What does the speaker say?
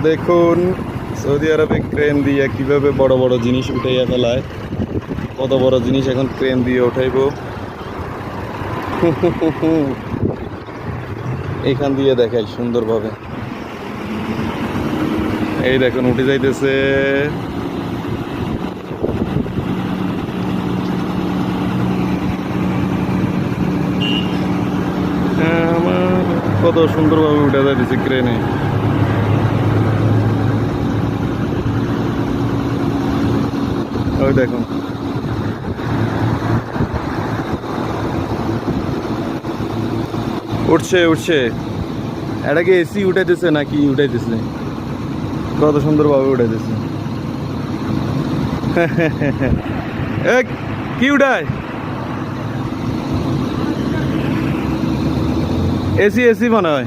দেখুন সৌদি আরবে ক্রেন দিয়ে কিভাবে বড় বড় জিনিস উঠাইয়া ফেলায়। কত বড় জিনিস এখন ক্রেন দিয়ে উঠাইব। এখান দিয়ে দেখাই সুন্দরভাবে। এই দেখুন উঠে যাইতেছে। আমার কত সুন্দরভাবে উঠে যাইতেছে ক্রেনে। ওই দেখুন উঠছে উঠছে। এটা কি এসি উঠাইতেছে নাকি উঠাইতেছে? কত সুন্দরভাবে উঠাইতেছে। কি উঠায়? এসি এসি মনে হয়।